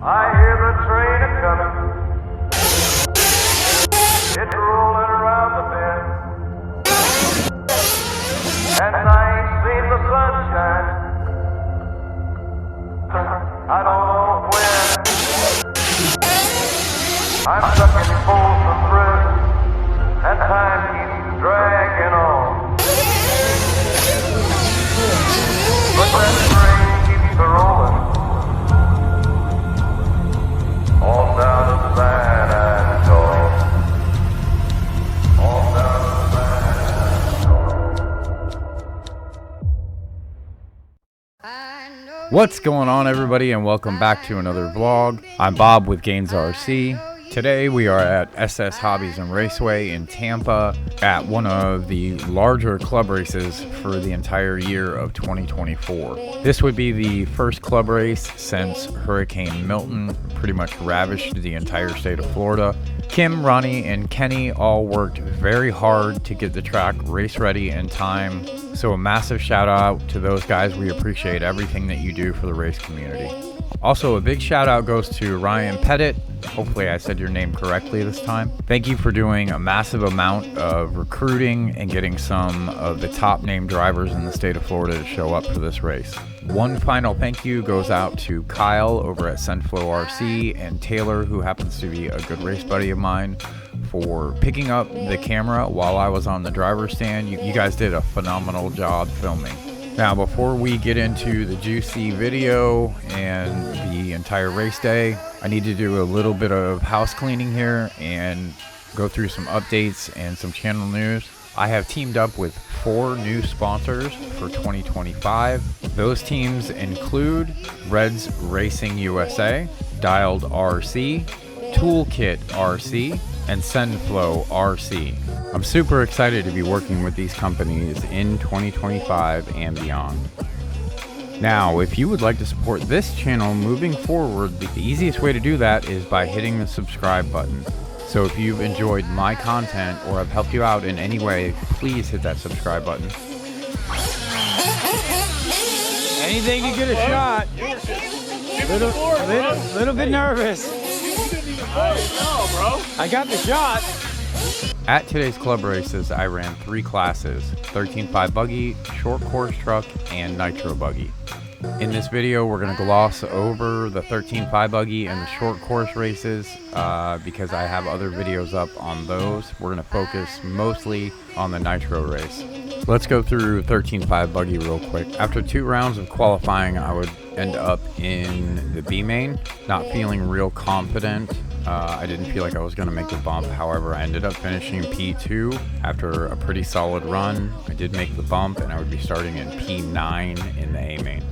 I hear the train a-comin'. It's rolling around the bend. And I ain't seen the sunshine. I don't know when. I'm stuck in Folsom Prison, and time keeps dragging on. But that train keeps a-rolling. On down to San Antonio. On down to San Antonio. What's going on, everybody, and welcome back to another vlog. I'm Bob with KNK. Today we are at SS Hobbies and Raceway in Tampa at one of the larger club races for the entire year of 2024. This would be the first club race since Hurricane Milton pretty much ravaged the entire state of Florida. Kim, Ronnie, and Kenny all worked very hard to get the track race ready in time. So a massive shout out to those guys. We appreciate everything that you do for the race community. Also, a big shout out goes to Ryan Pettit. Hopefully I said your name correctly this time. Thank you for doing a massive amount of recruiting and getting some of the top name drivers in the state of Florida to show up for this race. One final thank you goes out to Kyle over at CenfloRc and Taylor, who happens to be a good race buddy of mine, for picking up the camera while I was on the driver's stand. You guys did a phenomenal job filming. Now, before we get into the juicy video and the entire race day, I need to do a little bit of house cleaning here and go through some updates and some channel news. I have teamed up with 4 new sponsors for 2025. Those teams include Reds Racing USA, DialedRC, ToolkitRC, and CenfloRc. I'm super excited to be working with these companies in 2025 and beyond. Now, if you would like to support this channel moving forward, the easiest way to do that is by hitting the subscribe button. So if you've enjoyed my content or have helped you out in any way, please hit that subscribe button. Anything to get a shot. Little bit nervous. I got the shot. At today's club races, I ran 3 classes: 13.5 buggy, short course truck, and nitro buggy. In this video, we're going to gloss over the 13.5 buggy and the short course races because I have other videos up on those. We're going to focus mostly on the nitro race. Let's go through 13.5 buggy real quick. After 2 rounds of qualifying, I would end up in the B main, not feeling real confident. I didn't feel like I was going to make the bump. However, I ended up finishing P2 after a pretty solid run. I did make the bump, and I would be starting in P9 in the A main.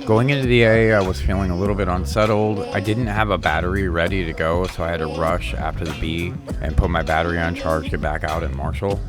Going into the A, I was feeling a little bit unsettled. I didn't have a battery ready to go, so I had to rush after the B and put my battery on charge, get back out in Marshall.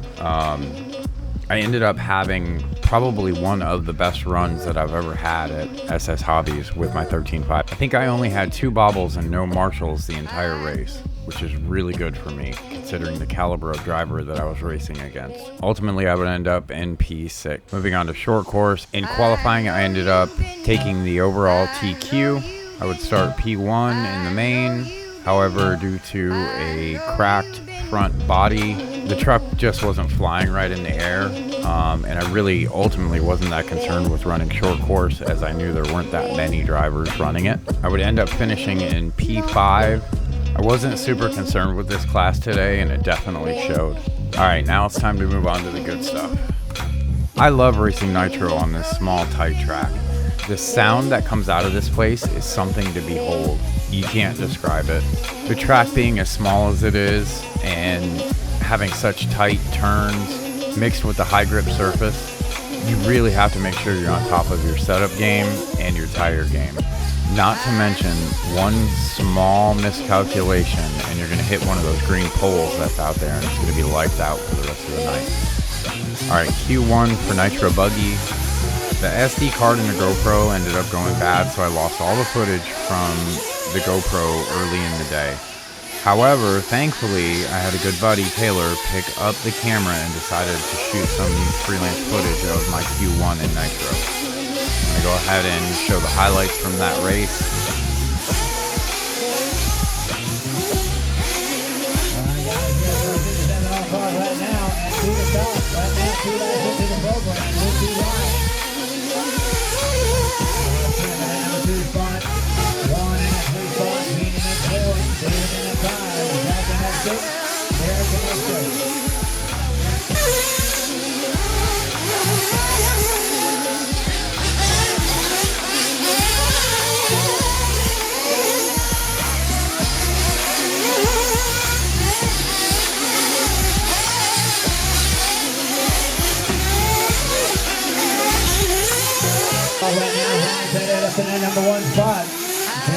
I ended up having probably one of the best runs that I've ever had at SS Hobbies with my 13.5. I think I only had 2 bobbles and no Marshalls the entire race, which is really good for me considering the caliber of driver that I was racing against. Ultimately, I would end up in P6. Moving on to short course. In qualifying, I ended up taking the overall TQ. I would start P1 in the main. However, due to a cracked front body, the truck just wasn't flying right in the air, and I really ultimately wasn't that concerned with running short course, as I knew there weren't that many drivers running it. I would end up finishing in P5. I wasn't super concerned with this class today, and it definitely showed. Alright, now it's time to move on to the good stuff. I love racing nitro on this small, tight track. The sound that comes out of this place is something to behold. You can't describe it. The track being as small as it is and having such tight turns mixed with the high grip surface, you really have to make sure you're on top of your setup game and your tire game. Not to mention, one small miscalculation and you're going to hit one of those green poles that's out there, and it's going to be lights out for the rest of the night. Alright, Q1 for nitro buggy. The SD card in the GoPro ended up going bad, so I lost all the footage from the GoPro early in the day. However, thankfully, I had a good buddy, Taylor, pick up the camera and decided to shoot some freelance footage of my Q1 in Nitro. I'm going to go ahead and show the highlights from that race.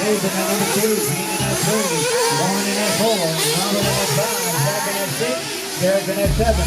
Hayes in at number 2, Payne in at 3, Warren in at 4, Robert in at 5, Zach in at 6, Derek in at 7.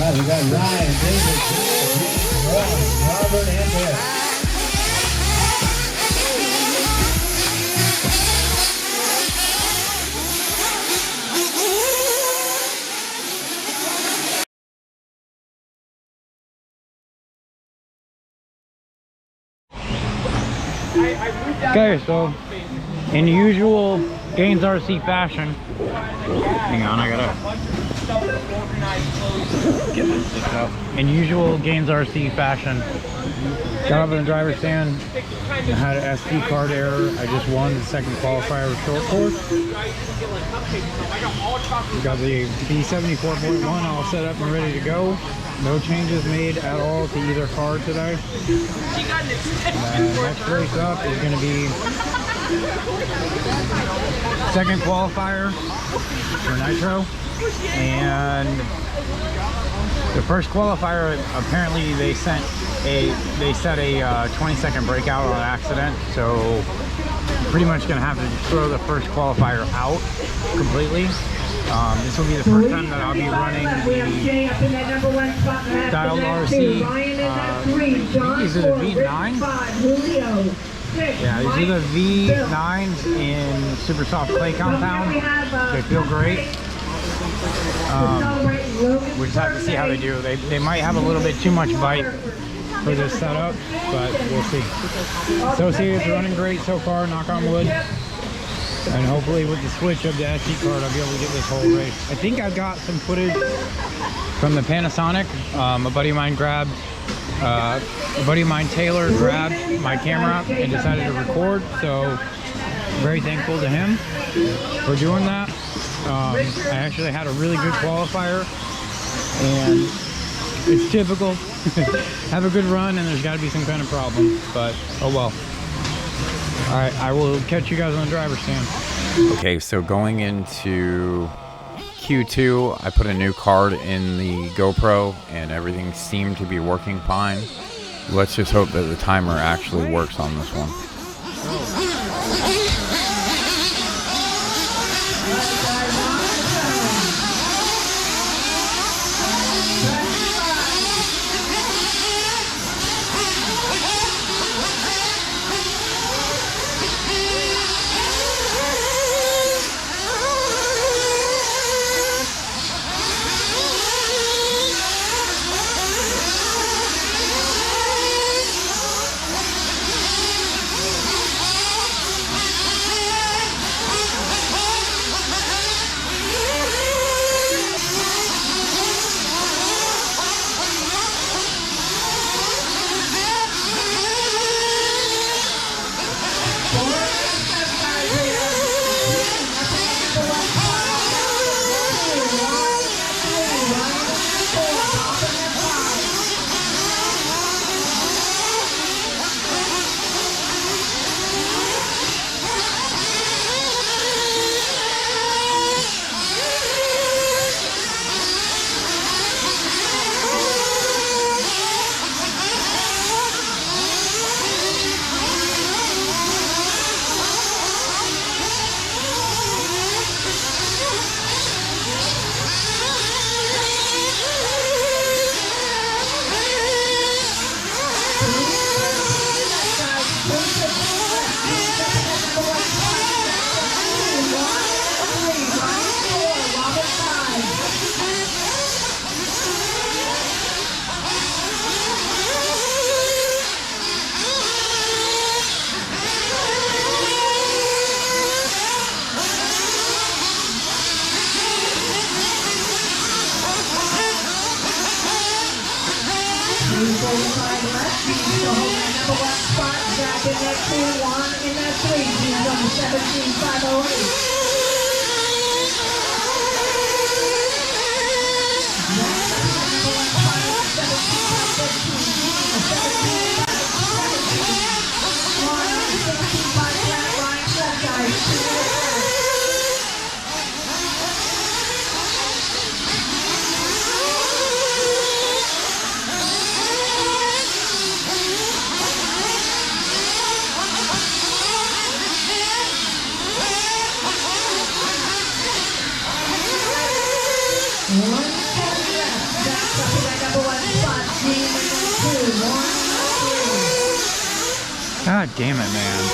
We got Ryan, David, James, Warren, Robert, and Derek. Okay, so in usual DialedRC fashion, hang on, I gotta get this stick up. In usual DialedRC fashion, got up in the driver's stand, I had an SD card error. I just won the second qualifier with short course. We got the B74.1 all set up and ready to go. No changes made at all to either car today. Next race up is going to be second qualifier for Nitro, and the first qualifier, apparently they set a 20-second breakout on accident, so pretty much going to have to throw the first qualifier out completely. This will be the first time that I'll be running the DialedRC. These are the V9s. Yeah, these are the V9s in super soft clay compound. They feel great. We just have to see how they do. They might have a little bit too much bite for this setup, but we'll see. Associated's running great so far, knock on wood. And hopefully with the switch of the SD card, I'll be able to get this whole race. I think I've got some footage from the Panasonic. A buddy of mine, Taylor, grabbed my camera and decided to record. So very thankful to him for doing that. I actually had a really good qualifier, and it's typical. Have a good run, and there's got to be some kind of problem, but oh well. All right, I will catch you guys on the driver's stand. Okay, so going into Q2, I put a new card in the GoPro and everything seemed to be working fine. Let's just hope that the timer actually works on this one. in that 2-1, in that 3, he's on the 17,508. God damn it, man.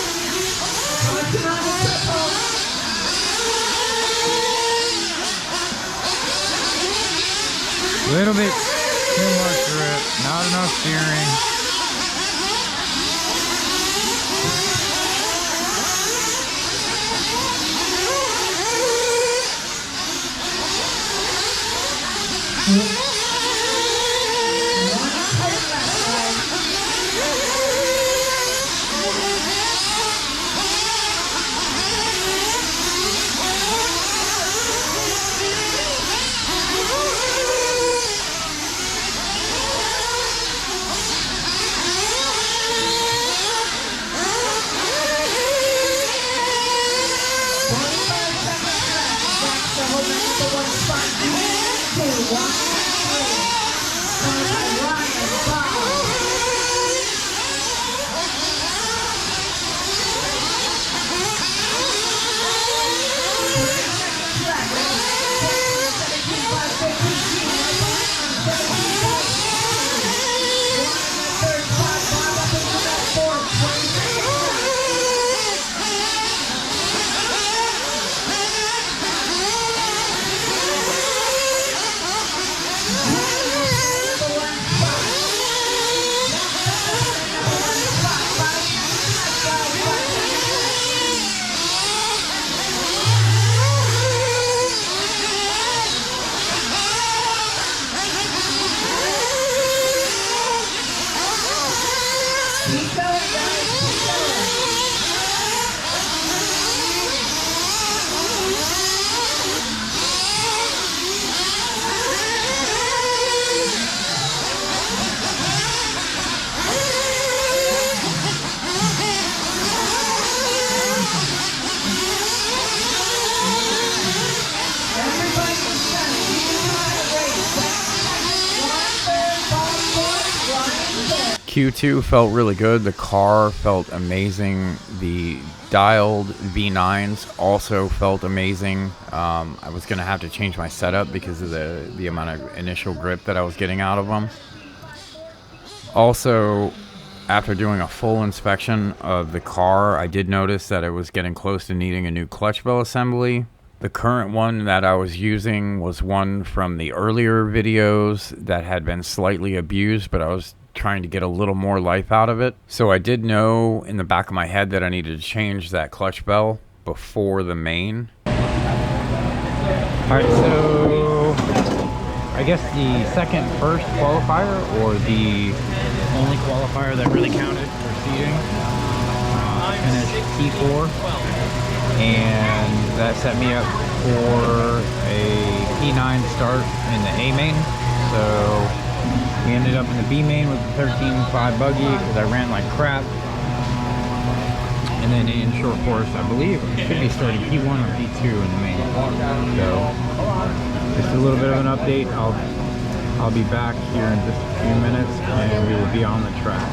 Little bit too much grip, not enough steering. Q2 felt really good. The car felt amazing. The dialed V9s also felt amazing. I was going to have to change my setup because of the amount of initial grip that I was getting out of them. Also, after doing a full inspection of the car, I did notice that it was getting close to needing a new clutch bell assembly. The current one that I was using was one from the earlier videos that had been slightly abused, but I was trying to get a little more life out of it. So I did know in the back of my head that I needed to change that clutch bell before the main. Alright, so I guess the first qualifier, or the only qualifier that really counted for seeding, finished P4, and that set me up for a P9 start in the A main. So we ended up in the B main with the 13.5 buggy because I ran like crap. And then in short course, I believe I should be starting P1 or P2 in the main. So just a little bit of an update. I'll be back here in just a few minutes and we will be on the track.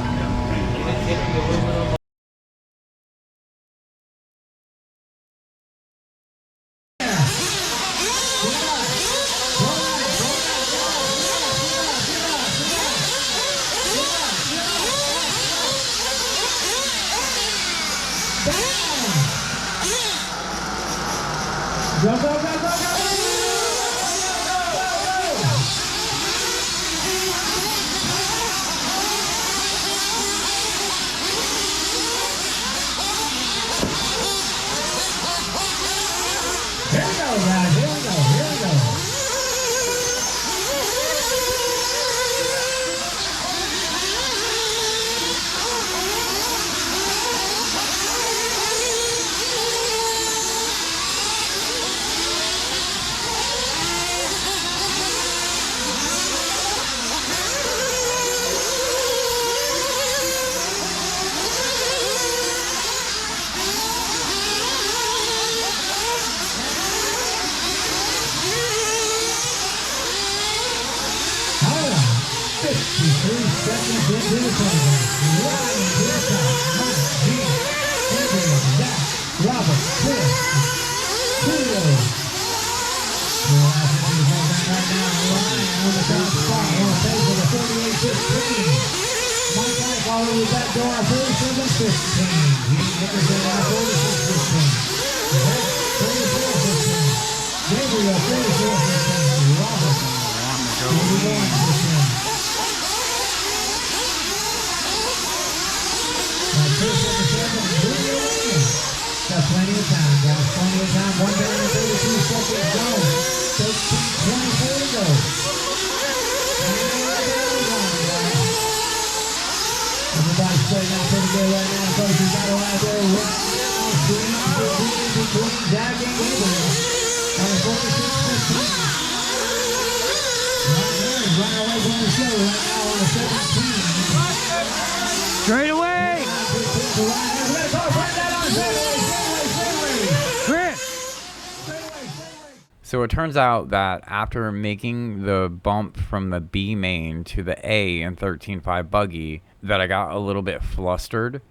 Go, go, go, go, go! Here we go, guys. Here we go. Here we go. Robert, Chris, Julio. Right now, Ryan on the top spot. On the pace of the 48-15. Mike Ike all over that door, 47-15. Gene Nickerson now 46-15. Zach, 44-15. Gabriel, 44-15. Robert, 41-15. Got plenty of time, guys. Plenty of time. 1 minute and 32 seconds gone. 13:24 to go. Everybody's playing out pretty good right now, folks. We got it right there right now. Between Zach and Gabriel. On the 46-15. Right there is right away from the show right now on the 17. Straight away! So it turns out that after making the bump from the B main to the A in 13.5 buggy, that I got a little bit flustered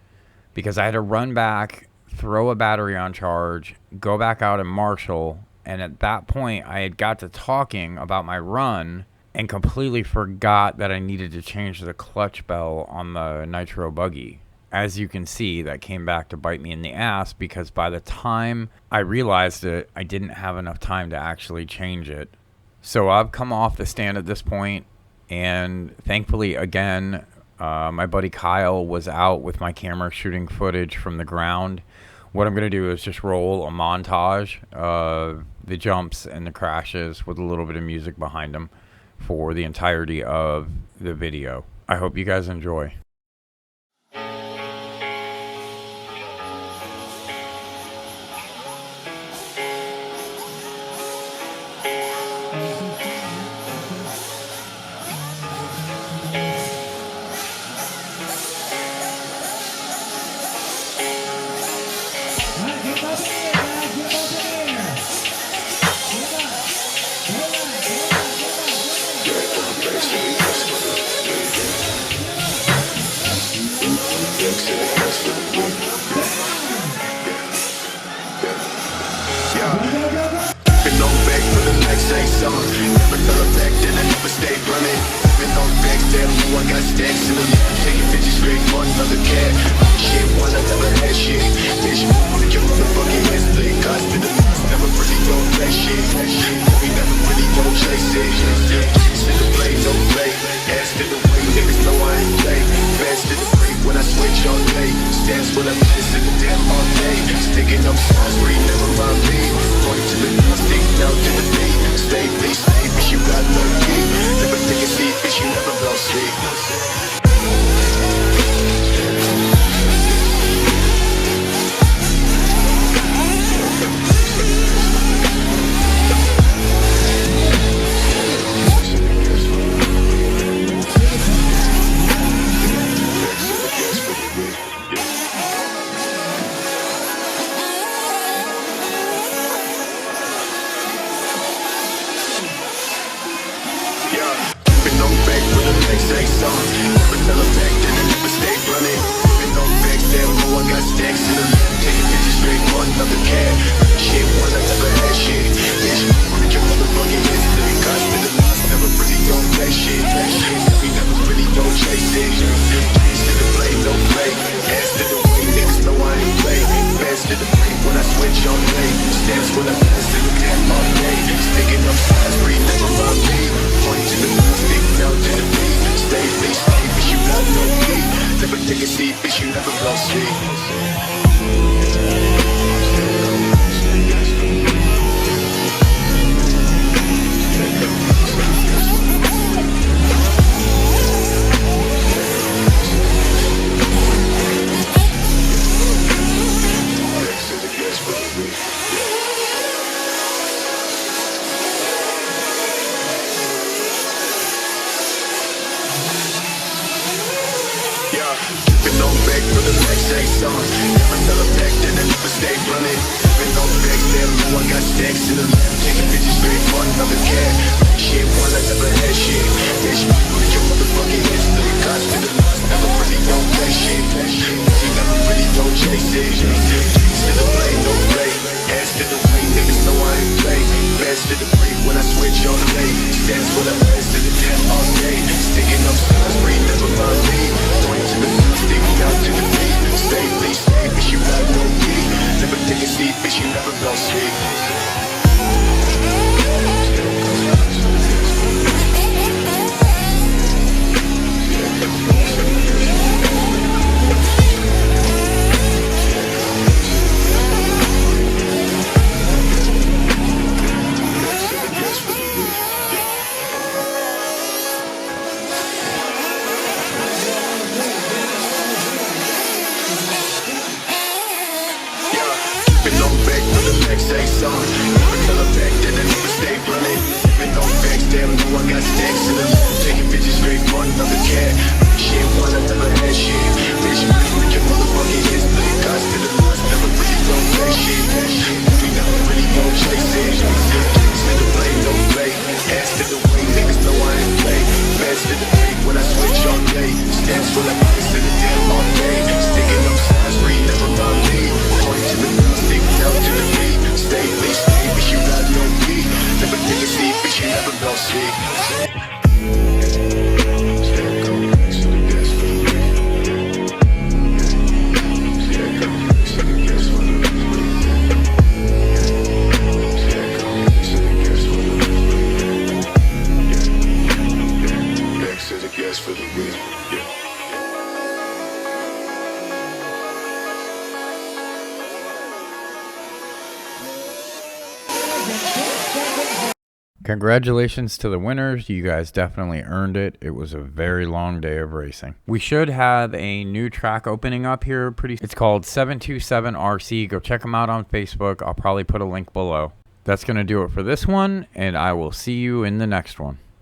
because I had to run back, throw a battery on charge, go back out and marshal, and at that point I had got to talking about my run and completely forgot that I needed to change the clutch bell on the Nitro buggy. As you can see, that came back to bite me in the ass because by the time I realized it, I didn't have enough time to actually change it. So I've come off the stand at this point, and thankfully, again, my buddy Kyle was out with my camera shooting footage from the ground. What I'm going to do is just roll a montage of the jumps and the crashes with a little bit of music behind them for the entirety of the video. I hope you guys enjoy. Been on back for the next same song. Never fell back, then I never stayed running. Been on back, damn, know I got stacks in the lip. Taking pictures straight for another cat. Shit, one I never had shit. Bitch, wanna your motherfucking hands play. Cause to the never really don't play shit. We never really don't chase it. Chase to the play, no play. Ass to the way, niggas know I ain't play. Fast to the break when I switch on play. Stands for the piss in the damn all day. Sticking up signs where you never rhyme me. Point to the stick down to the beat. Stay, please, stay, bitch, you got no key. Never take a seat, bitch, you never blow sleep. Been on back for the next say song. Never fell back, then I never stay running. Been on back, damn, know I got stacks in the lab. Taking bitches straight for another cat. Shit, one I never had shit. Bitch, with your motherfucking history. Cost to the loss, never really don't play shit. She never really don't chase it. Streets to the play, no play. Ass to the way, niggas know I ain't play. Fast to the break when I switch on late. Stands for the ass to the damn all day. Sticking up signs, breathe, never mind me. Going to the front, sticking out to the feet. Stay, please stay, bitch, you got no key. Never take a seat, bitch, you never go sleep. Say song. Never tell her back, then I never stay running. Been on facts, damn, know I got stacks in the lab. Taking bitches straight for another cat. Shit, one I never had shit. Bitch, really with your motherfucking history. Cost to the loss, never really don't play shit. We never really don't chase it. Kicks to the play, no play. Ass to the way, niggas know I ain't play. Fast to the break when I switch on day. Stands full of ice to the damn all day. Sticking up signs, breathe, never mind me. Point to the ground, sticking out to the feet. Stay, please stay, bitch, you got no key. Never take a seat, bitch, you never go sleep. For the win, yeah. Congratulations to the winners. You guys definitely earned it. It was a very long day of racing. We should have a new track opening up here pretty soon. It's called 727RC. Go check them out on Facebook. I'll probably put a link below. That's going to do it for this one, and I will see you in the next one.